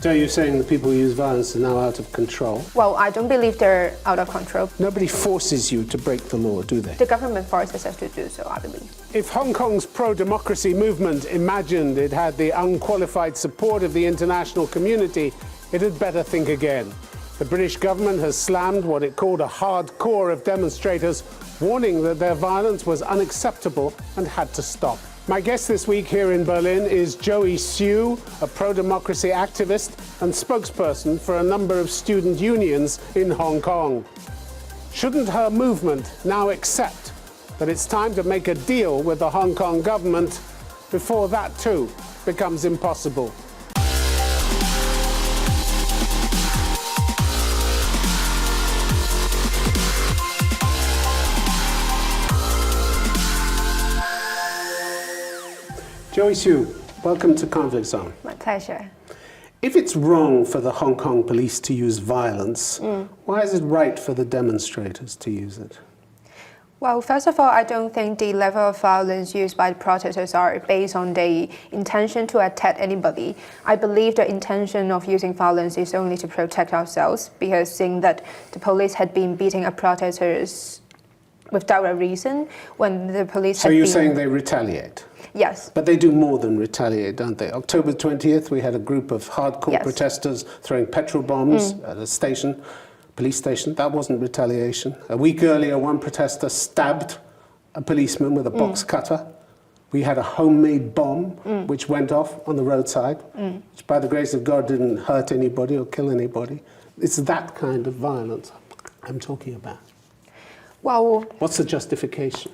So you're saying the people who use violence are now out of control? Well, I don't believe they're out of control. Nobody forces you to break the law, do they? The government forces us to do so, I believe. If Hong Kong's pro-democracy movement imagined it had the unqualified support of the international community, it had better think again. The British government has slammed what it called a hard core of demonstrators, warning that their violence was unacceptable and had to stop. My guest this week here in Berlin is Joey Siu, a pro-democracy activist and spokesperson for a number of student unions in Hong Kong. Shouldn't her movement now accept that it's time to make a deal with the Hong Kong government before that too becomes impossible? Joey Siu, welcome to Conflict Zone. My pleasure. If it's wrong for the Hong Kong police to use violence, why is it right for the demonstrators to use it? Well, first of all, I don't think the level of violence used by the protesters are based on the intention to attack anybody. I believe the intention of using violence is only to protect ourselves, because seeing that the police had been beating up protesters without a reason when the police So you're saying they retaliate? Yes. But they do more than retaliate, don't they? October 20th, we had a group of hardcore protesters throwing petrol bombs at a station, police station. That wasn't retaliation. A week earlier, one protester stabbed a policeman with a box cutter. We had a homemade bomb which went off on the roadside, which by the grace of God didn't hurt anybody or kill anybody. It's that kind of violence I'm talking about. Well, what's the justification?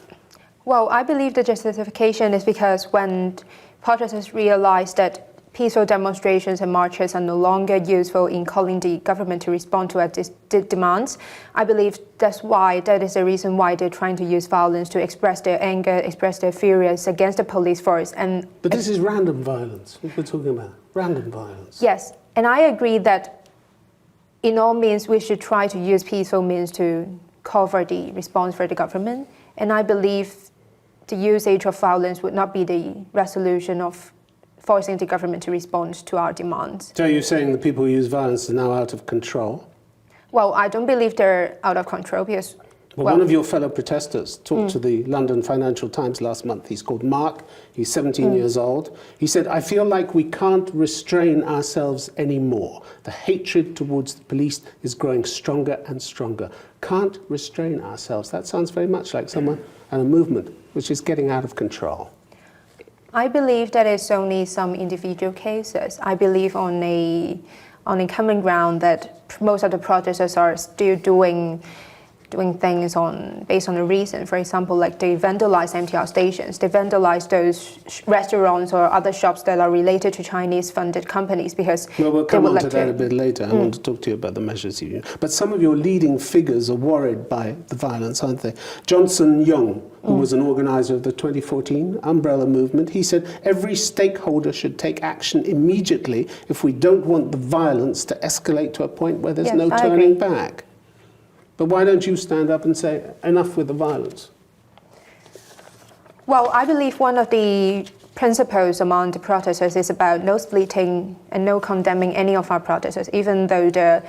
Well, I believe the justification is because when protesters realize that peaceful demonstrations and marches are no longer useful in calling the government to respond to our demands, I believe that is the reason why they're trying to use violence to express their anger, express their furies against the police force. But this is random violence, what we're talking about, random violence. Yes, and I agree that in all means we should try to use peaceful means to call for the response for the government. And I believe the usage of violence would not be the resolution of forcing the government to respond to our demands. So you're saying the people who use violence are now out of control? Well, I don't believe they're out of control because... Well, one of your fellow protesters talked to the London Financial Times last month. He's called Mark. He's 17 years old. He said, I feel like we can't restrain ourselves anymore. The hatred towards the police is growing stronger and stronger. Can't restrain ourselves. That sounds very much like someone and a movement which is getting out of control. I believe that it's only some individual cases. I believe on a common ground that most of the protesters are still doing things based on a reason. For example, like they vandalize MTR stations, they vandalize those restaurants or other shops that are related to Chinese-funded companies because we'll come on to that a bit later. I want to talk to you about the measures you use. But some of your leading figures are worried by the violence, aren't they? Johnson Young, who was an organizer of the 2014 Umbrella Movement, he said every stakeholder should take action immediately if we don't want the violence to escalate to a point where there's no turning back. But why don't you stand up and say, enough with the violence? Well, I believe one of the principles among the protesters is about no splitting and no condemning any of our protesters, even though the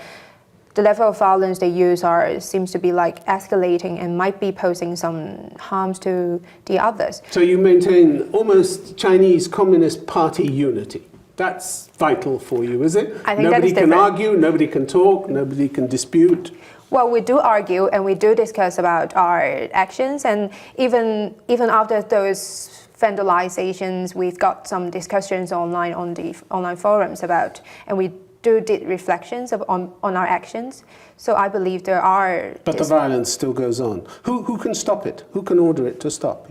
level of violence they use seems to be like escalating and might be posing some harms to the others. So you maintain almost Chinese Communist Party unity. That's vital for you, is it? I think nobody that is can argue, nobody can talk, nobody can dispute. Well, we do argue and we do discuss about our actions, and even after those vandalizations, we've got some discussions online on the online forums about, and we did reflections on our actions. So I believe there are... But the violence still goes on. Who can stop it? Who can order it to stop?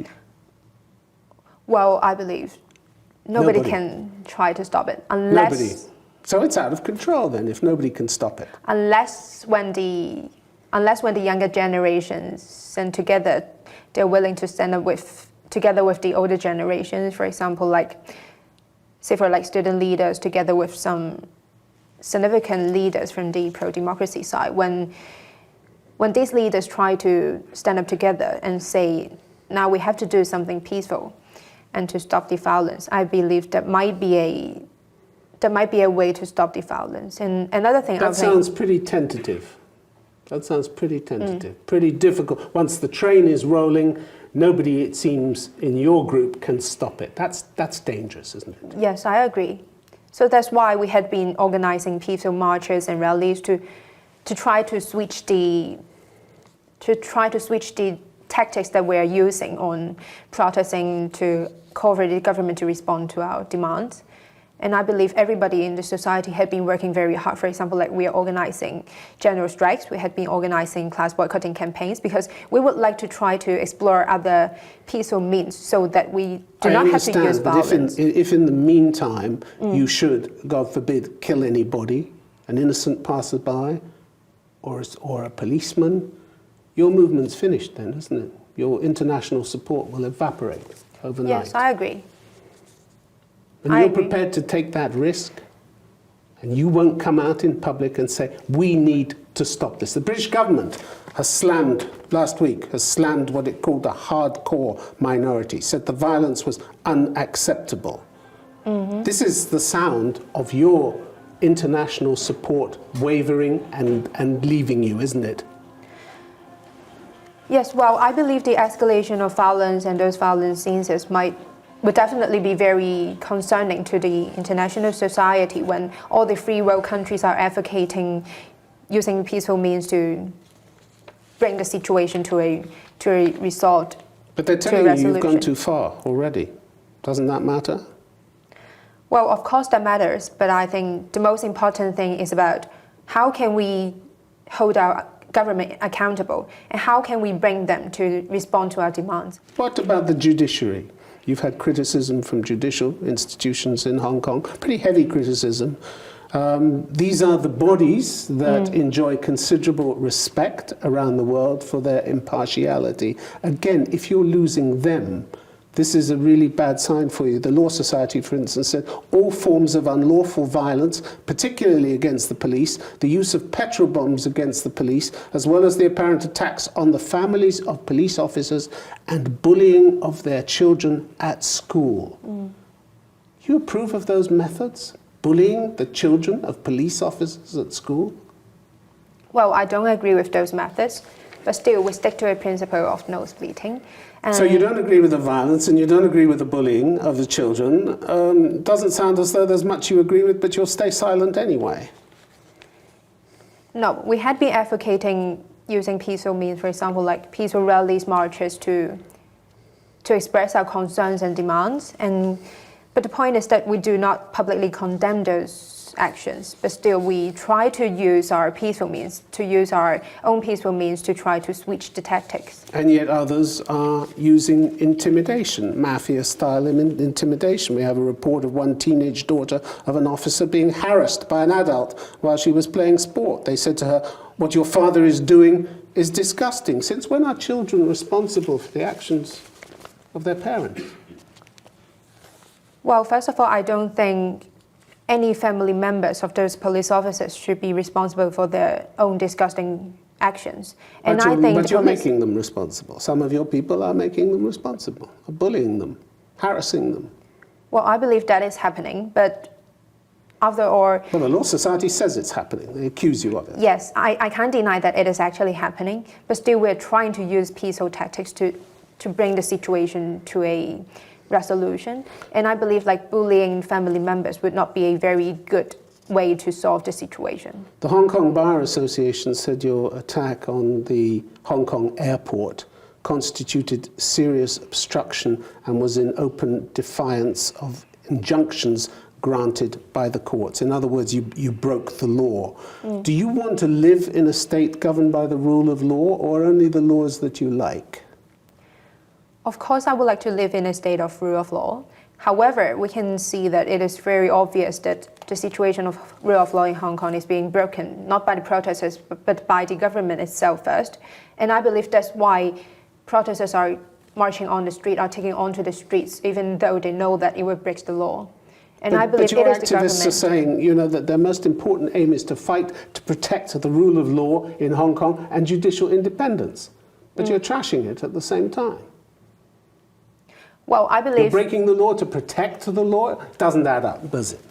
Well, I believe nobody can try to stop it unless... Nobody. So it's out of control then, if nobody can stop it. Unless when the younger generations stand together, they're willing to stand up together with the older generations. For example, for student leaders, together with some significant leaders from the pro-democracy side. When these leaders try to stand up together and say, now we have to do something peaceful and to stop the violence, I believe that might be there might be a way to stop the violence. And another thing that sounds pretty tentative. That sounds pretty tentative, pretty difficult. Once the train is rolling, nobody, it seems, in your group can stop it. That's dangerous, isn't it? Yes, I agree. So that's why we had been organizing peaceful marches and rallies to try to switch the tactics that we are using on protesting to call for the government to respond to our demands. And I believe everybody in the society had been working very hard. For example, like we are organizing general strikes. We had been organizing class boycotting campaigns because we would like to try to explore other peaceful means so that we do not have to use violence. But if in the meantime you should, God forbid, kill anybody, an innocent passerby or a policeman, your movement's finished then, isn't it? Your international support will evaporate overnight. Yes, I agree. And you're prepared to take that risk? And you won't come out in public and say, we need to stop this. The British government has slammed, last week, has slammed what it called a hardcore minority, said the violence was unacceptable. This is the sound of your international support wavering and leaving you, isn't it? Yes, well, I believe the escalation of violence and those violent scenes would definitely be very concerning to the international society when all the free world countries are advocating using peaceful means to bring the situation to a result. But they're telling you you've gone too far already. Doesn't that matter? Well, of course that matters, but I think the most important thing is about how can we hold our government accountable and how can we bring them to respond to our demands. What about the judiciary? You've had criticism from judicial institutions in Hong Kong, pretty heavy criticism. These are the bodies that enjoy considerable respect around the world for their impartiality. Again, if you're losing them, this is a really bad sign for you. The Law Society, for instance, said all forms of unlawful violence, particularly against the police, the use of petrol bombs against the police, as well as the apparent attacks on the families of police officers and bullying of their children at school. You approve of those methods? Bullying the children of police officers at school? Well, I don't agree with those methods, but still we stick to a principle of nosebleeding. So you don't agree with the violence and you don't agree with the bullying of the children. Doesn't sound as though there's much you agree with, but you'll stay silent anyway. No, we had been advocating using peaceful means, for example, like peaceful rallies, marches to express our concerns and demands. But the point is that we do not publicly condemn those actions, but still we try to use our peaceful means, to use our own peaceful means to try to switch the tactics. And yet others are using intimidation, mafia-style intimidation. We have a report of one teenage daughter of an officer being harassed by an adult while she was playing sport. They said to her, what your father is doing is disgusting. Since when are children responsible for the actions of their parents? Well, first of all, I don't think any family members of those police officers should be responsible for their own disgusting actions. And but you're making them responsible. Some of your people are making them responsible, are bullying them, harassing them. Well, I believe that is happening, but Well, the Law Society says it's happening. They accuse you of it. Yes, I can't deny that it is actually happening, but still we're trying to use peaceful tactics to bring the situation to a resolution. And I believe like bullying family members would not be a very good way to solve the situation. The Hong Kong Bar Association said your attack on the Hong Kong airport constituted serious obstruction and was in open defiance of injunctions granted by the courts. In other words, you broke the law. Do you want to live in a state governed by the rule of law or only the laws that you like? Of course, I would like to live in a state of rule of law. However, we can see that it is very obvious that the situation of rule of law in Hong Kong is being broken, not by the protesters, but by the government itself first. And I believe that's why protesters are marching on the street, are taking onto the streets, even though they know that it will break the law. And I believe your it is the government. activists are saying, you know, that their most important aim is to fight to protect the rule of law in Hong Kong and judicial independence. But you're trashing it at the same time. Well, I believe... You're breaking the law to protect the law? It doesn't add up, does it?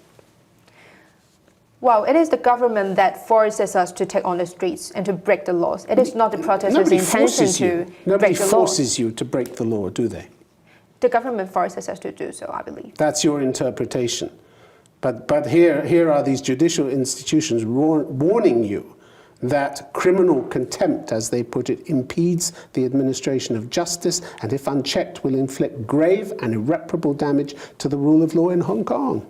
Well, it is the government that forces us to take on the streets and to break the laws. It is not the protesters' intention to break the law. Nobody forces you to break the law, do they? The government forces us to do so, I believe. That's your interpretation. But here are these judicial institutions warning you that criminal contempt, as they put it, impedes the administration of justice and, if unchecked, will inflict grave and irreparable damage to the rule of law in Hong Kong.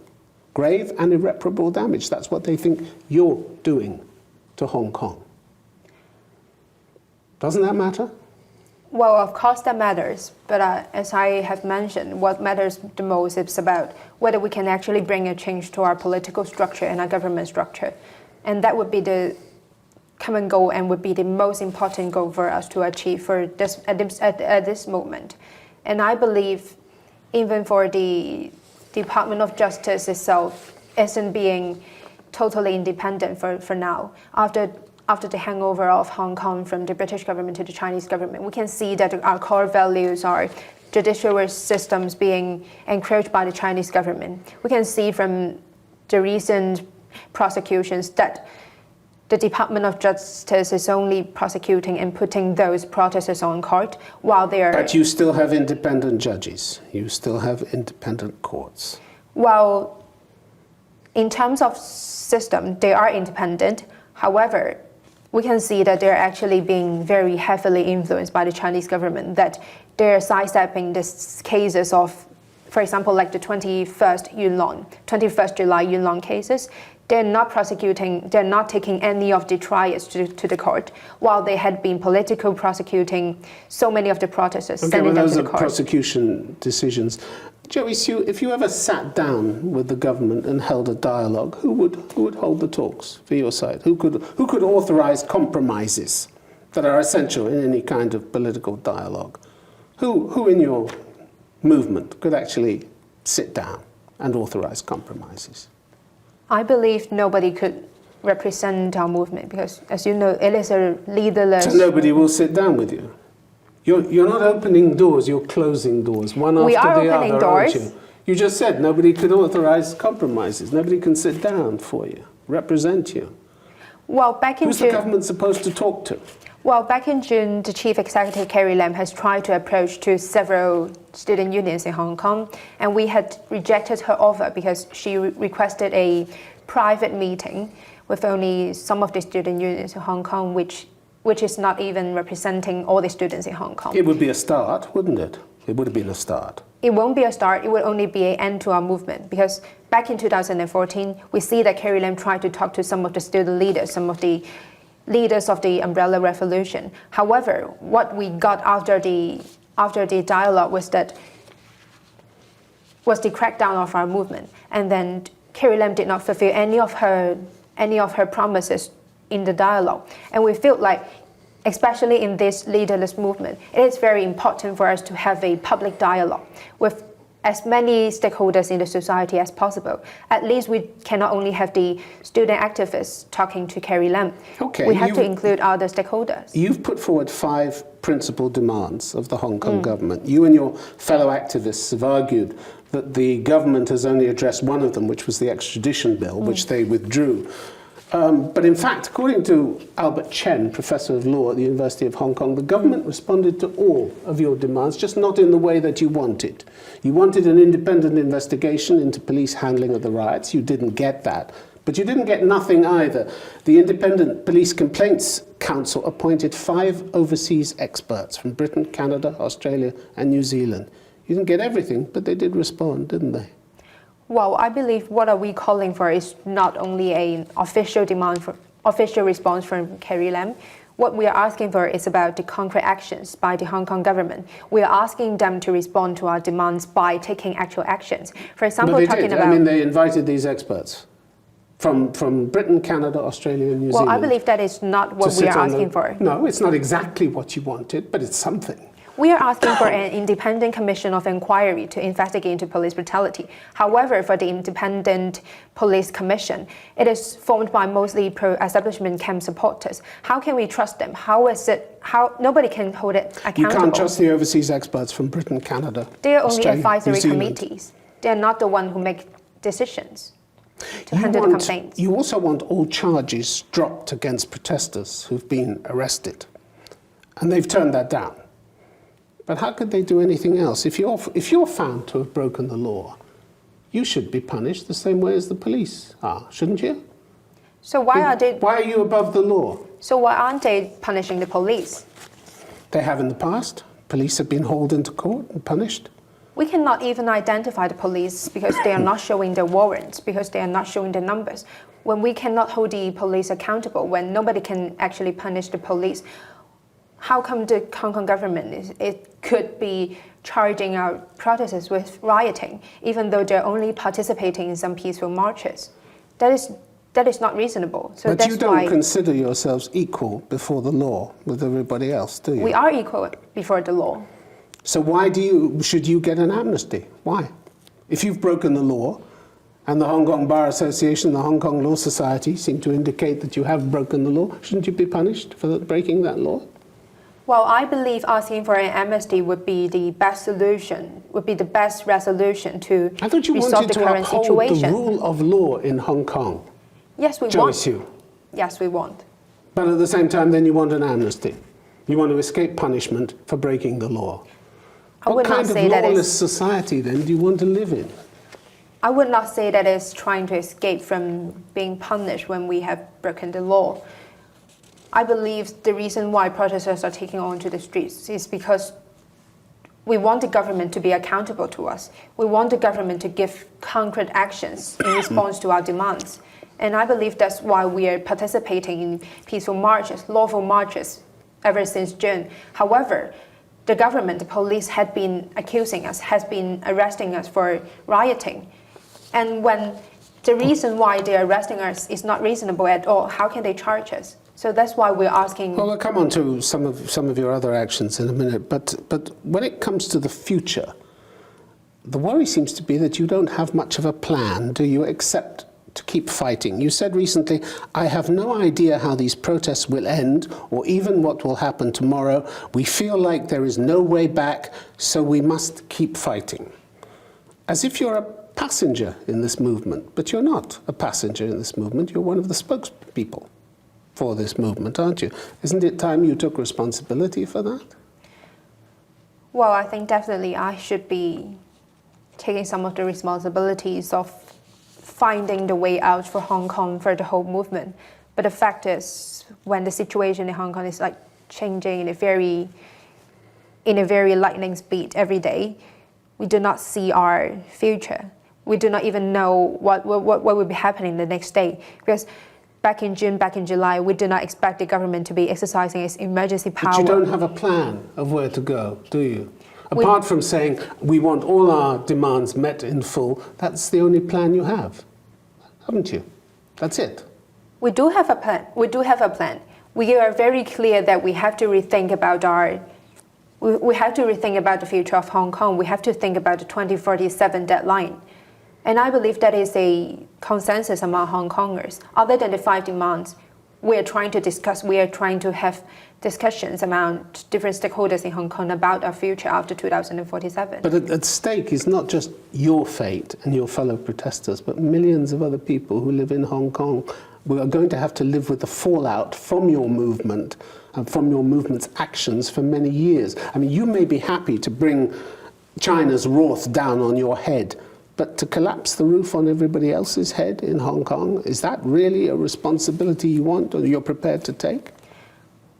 Grave and irreparable damage. That's what they think you're doing to Hong Kong. Doesn't that matter? Well, of course that matters, but as I have mentioned, what matters the most is about whether we can actually bring a change to our political structure and our government structure. And that would be the common goal and would be the most important goal for us to achieve for this, at this moment. And I believe even for the Department of Justice itself isn't being totally independent for now. After the hangover of Hong Kong from the British government to the Chinese government, we can see that our core values are judicial systems being encroached by the Chinese government. We can see from the recent prosecutions that the Department of Justice is only prosecuting and putting those protesters on court while they are... But you still have independent judges. You still have independent courts. Well, in terms of system, they are independent. However, we can see that they're actually being very heavily influenced by the Chinese government, that they're sidestepping these cases of, for example, like the 21st July Yuen Long cases. They're not prosecuting, they're not taking any of the trials to the court, while they had been politically prosecuting so many of the protesters, sending them to the court. Those are prosecution decisions. Joey Siu, if you ever sat down with the government and held a dialogue, who would hold the talks for your side? Who could authorize compromises that are essential in any kind of political dialogue? Who in your movement could actually sit down and authorize compromises? I believe nobody could represent our movement because, as you know, it is a leaderless... So nobody will sit down with you? You're not opening doors, you're closing doors, one after the other, aren't you? We are opening doors. You just said nobody could authorize compromises. Nobody can sit down for you, represent you. Well, back in June... Who's the government supposed to talk to? Well, back in June, the Chief Executive Carrie Lam has tried to approach to several student unions in Hong Kong, and we had rejected her offer because she requested a private meeting with only some of the student unions in Hong Kong, which is not even representing all the students in Hong Kong. It would be a start, wouldn't it? It would have been a start. It won't be a start, it would only be an end to our movement, because back in 2014, we see that Carrie Lam tried to talk to some of the student leaders, some of the leaders of the Umbrella Revolution. However, what we got after the dialogue was the crackdown of our movement, and then Carrie Lam did not fulfill any of her promises in the dialogue. And we feel like, especially in this leaderless movement, it is very important for us to have a public dialogue with as many stakeholders in the society as possible. At least we cannot only have the student activists talking to Carrie Lam. Okay, we have to include other stakeholders. You've put forward 5 principal demands of the Hong Kong government. You and your fellow activists have argued that the government has only addressed one of them, which was the extradition bill, which they withdrew. But in fact, according to Albert Chen, Professor of Law at the University of Hong Kong, the government responded to all of your demands, just not in the way that you wanted. You wanted an independent investigation into police handling of the riots. You didn't get that. But you didn't get nothing either. The Independent Police Complaints Council appointed 5 overseas experts from Britain, Canada, Australia, and New Zealand. You didn't get everything, but they did respond, didn't they? Well, I believe what are we calling for is not only an official demand for official response from Carrie Lam. What we are asking for is about the concrete actions by the Hong Kong government. We are asking them to respond to our demands by taking actual actions. For example, they invited these experts from Britain, Canada, Australia, and New Zealand. Well, I believe that is not what we are asking for. No, it's not exactly what you wanted, but it's something. We are asking for an independent commission of inquiry to investigate into police brutality. However, for the independent police commission, it is formed by mostly pro-establishment camp supporters. How can we trust them? How nobody can hold it accountable? You can't trust the overseas experts from Britain, Canada, They are only Australia, advisory New Zealand. committees. They are not the one who make decisions. to handle the complaints. You also want all charges dropped against protesters who've been arrested. And they've turned that down. But how could they do anything else? If you're found to have broken the law, you should be punished the same way as the police are, shouldn't you? So why are you above the law? So why aren't they punishing the police? They have in the past. Police have been hauled into court and punished. We cannot even identify the police because they are not showing their warrants, because they are not showing the numbers. When we cannot hold the police accountable, when nobody can actually punish the police, how come the Hong Kong government could be charging our protesters with rioting, even though they're only participating in some peaceful marches? That is not reasonable. So but you don't consider yourselves equal before the law with everybody else, do you? We are equal before the law. So why should you get an amnesty? Why? If you've broken the law, and the Hong Kong Bar Association, the Hong Kong Law Society seem to indicate that you have broken the law, shouldn't you be punished for breaking that law? Well, I believe asking for an amnesty would be the best solution, would be the best resolution to resolve the current situation. I thought you wanted to uphold the rule of law in Hong Kong. Yes, we want. Yes, we want. But at the same time, then you want an amnesty. You want to escape punishment for breaking the law. What kind of lawless society, then, do you want to live in? I would not say that it's trying to escape from being punished when we have broken the law. I believe the reason why protesters are taking on to the streets is because we want the government to be accountable to us. We want the government to give concrete actions in response to our demands. And I believe that's why we are participating in peaceful marches, lawful marches, ever since June. However, the government, the police had been accusing us, has been arresting us for rioting. And when the reason why they're arresting us is not reasonable at all, how can they charge us? So that's why we're asking. Well, we'll come on to some of your other actions in a minute, but when it comes to the future, the worry seems to be that you don't have much of a plan, do you, except to keep fighting? You said recently, I have no idea how these protests will end or even what will happen tomorrow. We feel like there is no way back, so we must keep fighting. As if you're a passenger in this movement, but you're not a passenger in this movement. You're one of the spokespeople for this movement, aren't you? Isn't it time you took responsibility for that? Well, I think definitely I should be taking some of the responsibilities of finding the way out for Hong Kong, for the whole movement. But the fact is, when the situation in Hong Kong is like changing in a very lightning speed every day, we do not see our future. We do not even know what will be happening the next day. Because back in June, back in July, we did not expect the government to be exercising its emergency power. But you don't have a plan of where to go, do you? Apart from saying, we want all our demands met in full, that's the only plan you have, haven't you? That's it. We do have a plan. We do have a plan. We are very clear that we have to rethink about we have to rethink about the future of Hong Kong. We have to think about the 2047 deadline. And I believe that is a consensus among Hong Kongers. Other than the 5 demands, we are trying to discuss, we are trying to have discussions among different stakeholders in Hong Kong about our future after 2047. But at stake is not just your fate and your fellow protesters, but millions of other people who live in Hong Kong. We are going to have to live with the fallout from your movement and from your movement's actions for many years. I mean, you may be happy to bring China's wrath down on your head, but to collapse the roof on everybody else's head in Hong Kong, is that really a responsibility you want or you're prepared to take?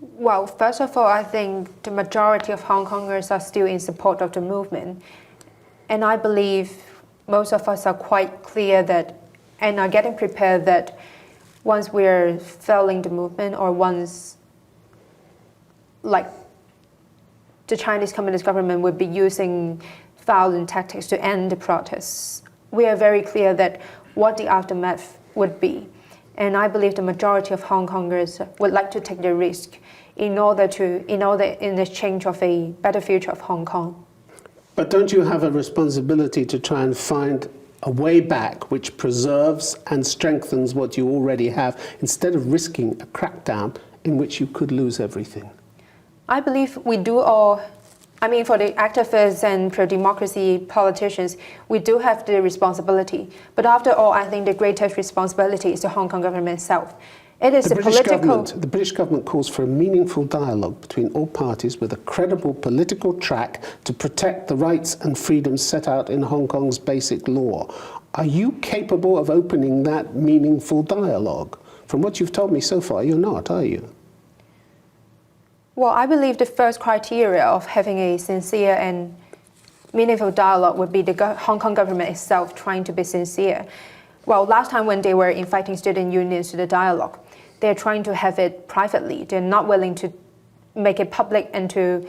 Well, first of all, I think the majority of Hong Kongers are still in support of the movement. And I believe most of us are quite clear that, and are getting prepared that once we're failing the movement or once, like, the Chinese Communist government would be using violent tactics to end the protests, we are very clear that what the aftermath would be. And I believe the majority of Hong Kongers would like to take the risk in exchange of a better future of Hong Kong. But don't you have a responsibility to try and find a way back which preserves and strengthens what you already have, instead of risking a crackdown in which you could lose everything? I believe we do all I mean, for the activists and pro-democracy politicians, we do have the responsibility. But after all, I think the greatest responsibility is the Hong Kong government itself. It is The British government calls for a meaningful dialogue between all parties with a credible political track to protect the rights and freedoms set out in Hong Kong's basic law. Are you capable of opening that meaningful dialogue? From what you've told me so far, you're not, are you? Well, I believe the first criteria of having a sincere and meaningful dialogue would be the Hong Kong government itself trying to be sincere. Well, last time when they were inviting student unions to the dialogue, they're trying to have it privately. They're not willing to make it public and to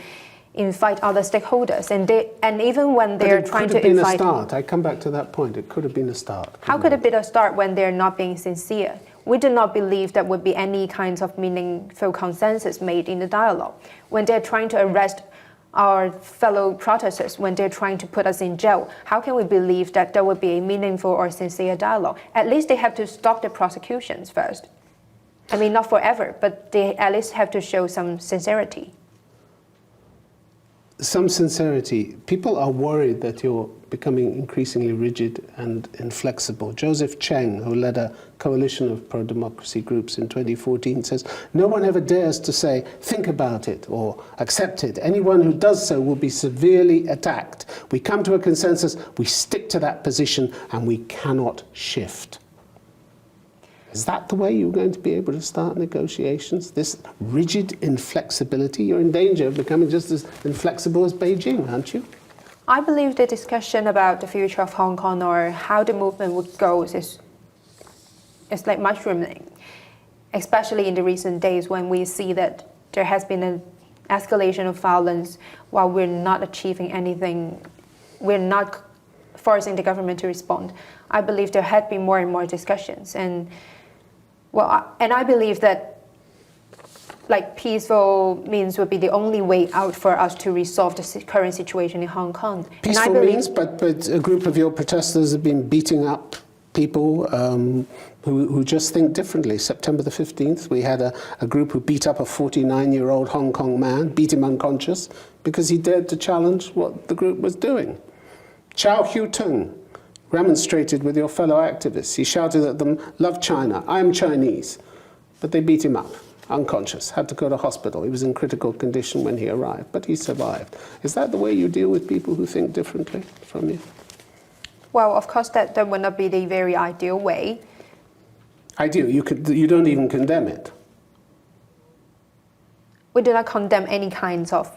invite other stakeholders. And even when they're trying to invite... But it could have been a start. I come back to that point. It could have been a start. How could it be a start when they're not being sincere? We do not believe there would be any kinds of meaningful consensus made in the dialogue. When they're trying to arrest our fellow protesters, when they're trying to put us in jail, how can we believe that there would be a meaningful or sincere dialogue? At least they have to stop the prosecutions first. I mean, not forever, but they at least have to show some sincerity. Some sincerity. People are worried that you're becoming increasingly rigid and inflexible. Joseph Cheng, who led a coalition of pro-democracy groups in 2014, says, "No one ever dares to say, think about it or accept it. Anyone who does so will be severely attacked. We come to a consensus, we stick to that position, and we cannot shift." Is that the way you're going to be able to start negotiations? This rigid inflexibility? You're in danger of becoming just as inflexible as Beijing, aren't you? I believe the discussion about the future of Hong Kong or how the movement would go is like mushrooming, especially in the recent days when we see that there has been an escalation of violence while we're not achieving anything. We're not forcing the government to respond. I believe there had been more and more discussions. And I believe that like peaceful means would be the only way out for us to resolve the current situation in Hong Kong. Peaceful means, but a group of your protesters have been beating up people who just think differently. September the 15th, we had a group who beat up a 49-year-old Hong Kong man, beat him unconscious because he dared to challenge what the group was doing. Chow Hu-tung remonstrated with your fellow activists. He shouted at them, "Love China, I am Chinese." But they beat him up, unconscious, had to go to hospital. He was in critical condition when he arrived, but he survived. Is that the way you deal with people who think differently from you? Well, of course, that would not be the very ideal way. Ideal? You don't even condemn it? We do not condemn any kinds of...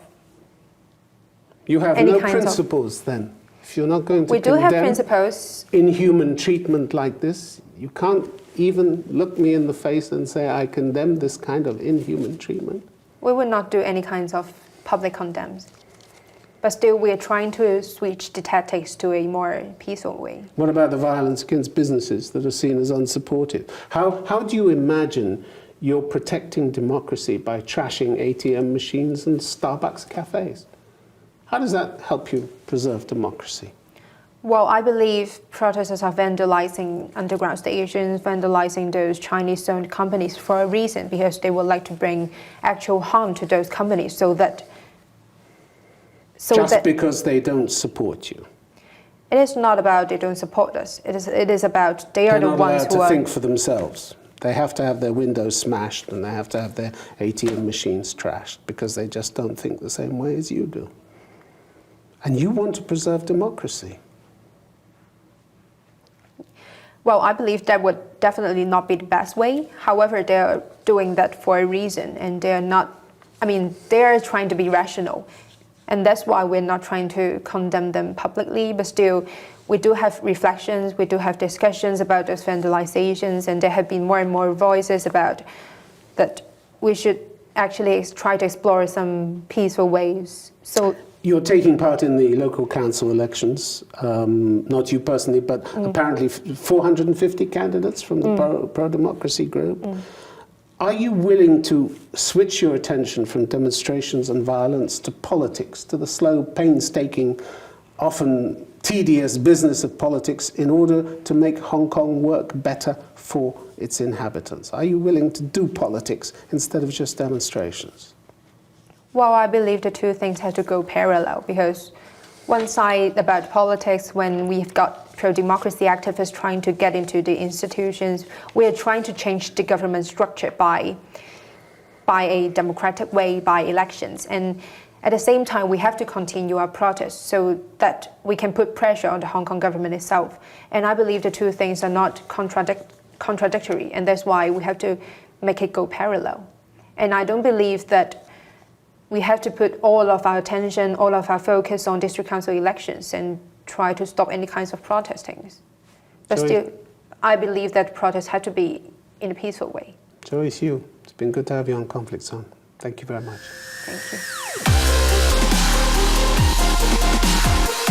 You have no principles then? If you're not going to we do have principles. Inhuman treatment like this, you can't even look me in the face and say, I condemn this kind of inhuman treatment. We would not do any kinds of public condemns. But still, we are trying to switch the tactics to a more peaceful way. What about the violence against businesses that are seen as unsupportive? How do you imagine you're protecting democracy by trashing ATM machines and Starbucks cafes? How does that help you preserve democracy? Well, I believe protesters are vandalizing underground stations, vandalizing those Chinese-owned companies for a reason, because they would like to bring actual harm to those companies because they don't support you. It is not about they don't support us. It is about they are the ones who are... They're not allowed to think for themselves. They have to have their windows smashed and they have to have their ATM machines trashed because they just don't think the same way as you do. And you want to preserve democracy. Well, I believe that would definitely not be the best way. However, they're doing that for a reason, and they're not, they're trying to be rational. And that's why we're not trying to condemn them publicly, but still, we do have reflections, we do have discussions about those vandalizations, and there have been more and more voices about that we should actually try to explore some peaceful ways. So you're taking part in the local council elections, not you personally, but apparently 450 candidates from the pro-democracy group. Are you willing to switch your attention from demonstrations and violence to politics, to the slow, painstaking, often tedious business of politics in order to make Hong Kong work better for its inhabitants? Are you willing to do politics instead of just demonstrations? Well, I believe the two things have to go parallel because one side about politics, when we've got pro-democracy activists trying to get into the institutions, we're trying to change the government structure by a democratic way, by elections. And at the same time, we have to continue our protests so that we can put pressure on the Hong Kong government itself. And I believe the two things are not contradictory, and that's why we have to make it go parallel. And I don't believe that we have to put all of our attention, all of our focus on district council elections and try to stop any kinds of protesting. But still, I believe that protests have to be in a peaceful way. Joey Hsu, it's been good to have you on Conflict Zone. Thank you very much. Thank you.